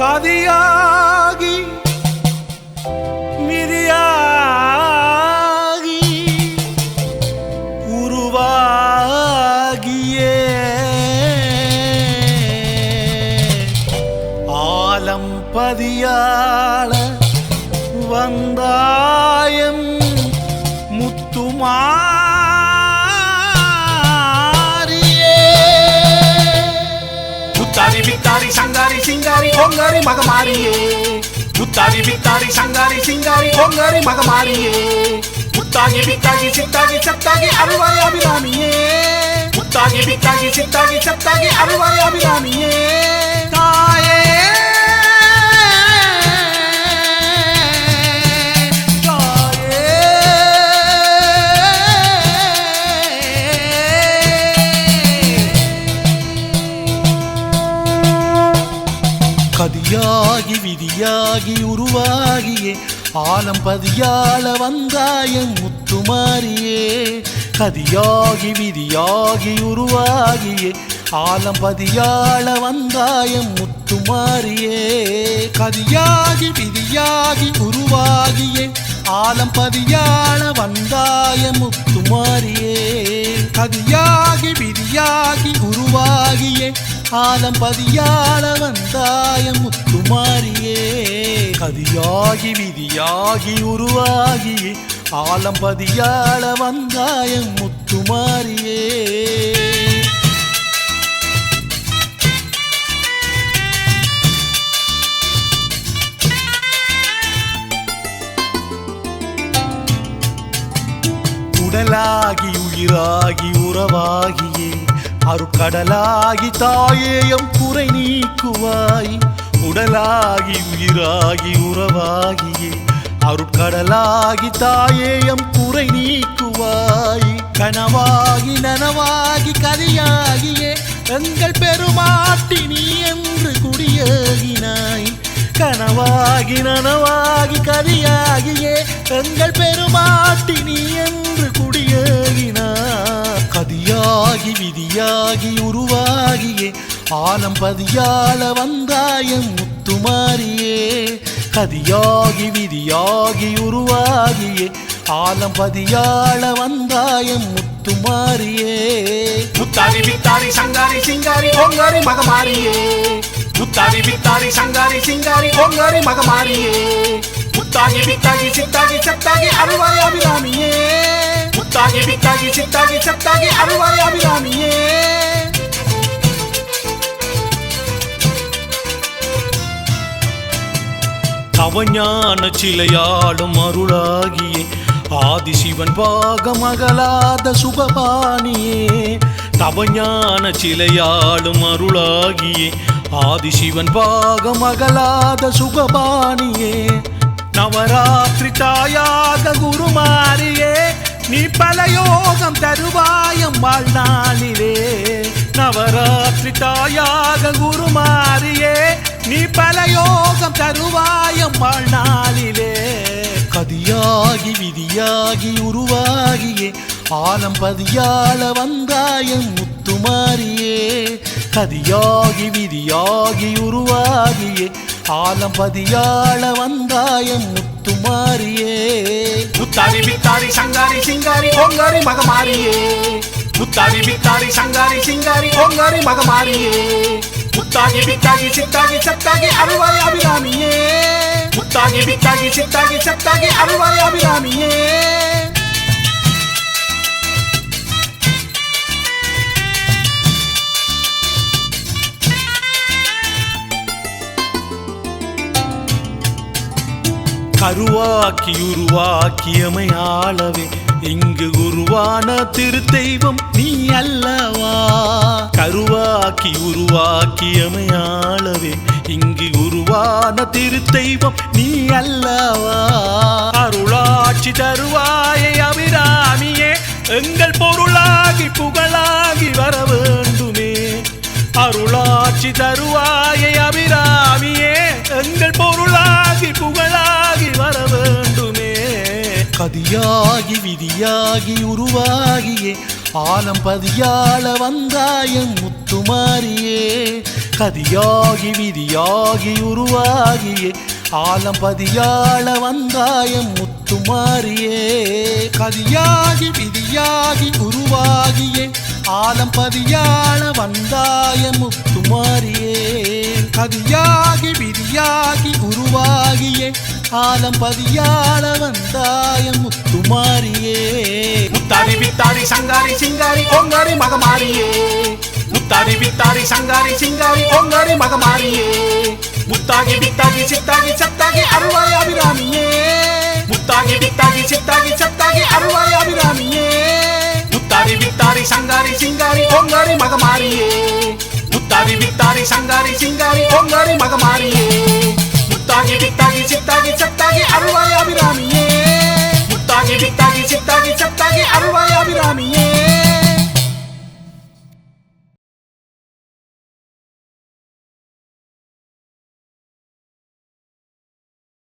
கதியாகி மிதியாகி உருவாகியே ஆலம் பதியாள வந்தாயம் முத்துமாரியே முத்தாரி வித்தாரி சங்காரி சிங்காரி பொங்காரி மகமாரியே முத்தாரி வித்தாரி சங்காரி சிங்காரி பொங்காரி மகமாரியே முத்தாகி வித்தாகி சித்தாகி சத்தாகி அருள்வாய் அபிராமியே முத்தாகி வித்தாகி சித்தாகி சத்தாகி அருள்வாய் அபிராமியே தாயே கதியாகி விதியாகி உருவாகியே ஆலம் பதியாள வந்தாயம் முத்துமாரியே கதியாகி விதியாகி உருவாகியே ஆலம் பதியாள வந்தாயம் முத்துமாரியே கதியாகி விதியாகி உருவாகியே ஆலம் பதியாள வந்தாயம் முத்துமாரியே கதியாகி விதியாகி உருவாகியே ஆலம் பதியாள வந்தாயம் முத்துமாரியே கதியாகி விதியாகி உருவாகியே ஆலம் பதியாள வந்தாயம் முத்துமாரியே உடலாகி உயிராகி உறவாகியே அருட்கடலாகி தாயேயம் குறை நீக்குவாய் உடலாகி உயிராகி உறவாகியே அருட்கடலாகி தாயேயம் குறை நீக்குவாய் கனவாகி நனவாகி கதியாகியே எங்கள் பெருமாட்டி நீ என்று குடியேகினாய் கனவாகி நனவாகி கதியாகியே எங்கள் பெருமாட்டி நீ என்று குடியேகினாய் கதியாகி விதியாகி உருவாகியே ஆலம் பதியாள வந்தாயம் முத்துமாரியே கதியாகி விதியாகி உருவாகியே ஆலம் பதியாள வந்தாயம் முத்துமாரியே முத்தாரி வித்தாரி சங்காரி சிங்காரி பொங்காரி மகமாரியே முத்தாரி வித்தாரி சங்காரி சிங்காரி பொங்காரி மகமாரியே முத்தாகி வித்தாகி சித்தாகி சத்தாகி அருள்வாய் அபிராமியே முத்தாகி வித்தாகி சித்தாகி சத்தாகி அருள்வாய் அபிராமியே தவஞான சிலையாடும் அருளாகியே ஆதிசிவன் பாகமகலாத சுகபாணியே தவஞான சிலையாடும் அருளாகியே ஆதிசிவன் பாகமகலாத சுகபாணியே நவராத்திரி தாயாக குருமாரியே நீ பல யோகம் தருவாயம் வாழ்நாளிலே நவராத்திரி தாயாக குருமாரியே நீ பல யோகம் தருவாயம் வாழ்நாளிலே கதியாகி விதியாகி உருவாகியே ஆலம் பதியாள வந்தாயம் முத்துமாரியே கதியாகி விதியாகி உருவாகியே ஆலம் பதியாள வந்தாயம் முத்துமாரியே முத்தாரி வித்தாரி சங்காரி சிங்காரி பொங்காரி மகமாரியே முத்தாரி வித்தாரி சங்காரி சிங்காரி பொங்காரி மகமாரியே முத்தாகி வித்தாகி சித்தாகி சத்தாகி அருள்வாய் அபிராமியே முத்தாகி வித்தாகி சித்தாகி சத்தாகி அருள்வாய் அபிராமியே கருவாக்கி உருவாக்கியமை ஆளவே இங்கு உருவான திருத்தெய்வம் நீ அல்லவா கருவாக்கி உருவாக்கியமை ஆளவே இங்கு உருவான திருத்தெய்வம் நீ அல்லவா அருளாட்சி தருவாயை அபிராமியே எங்கள் பொருளாகி புகழாகி வர வேண்டுமே அருளாட்சி தருவாயை அபிராமியே எங்கள் பொருளாகி புகழாகி வர வேண்டுமே கதியாகி விதியாகி உருவாகியே ஆலம் பதியாள வந்தாயம் முத்துமாரியே கதியாகி விதியாகி உருவாகியே ஆலம்பதியாள வந்தாயம் முத்துமாரியே கதியாகி விதியாகி உருவாகியே ஆலம்பதியாள வந்தாய முத்துமாரியே கதியாகி விதியாகி உருவாகியே ஆலம்பதியாள வந்தாய முத்துமாரியே முத்தாரி வித்தாரி சங்காரி சிங்காரி ஓங்காரி மகமாரியே முத்தாரி வித்தாரி சங்காரி சிங்காரி ஓங்காரி மகமாரியே முத்தாகி வித்தாகி சித்தாகி சத்தாகி அருள்வாய் அபிராமியே முத்தாகி வித்தாகி சித்தாகி சத்தாகி அருள்வாய் அபிராமியே முத்தாரி வித்தாரி சங்காரி சிங்காரி ஓங்காரி மகமாரியே முத்தாரி வித்தாரி சங்காரி சிங்காரி ஓங்காரி மகமாரியே முத்தாகி வித்தாகி சித்தாகி சத்தாகி அருள்வாய் அபிராமியே முத்தாகி வித்தாகி சித்தாகி சத்தாகி அருள்வாய் அபிராமியே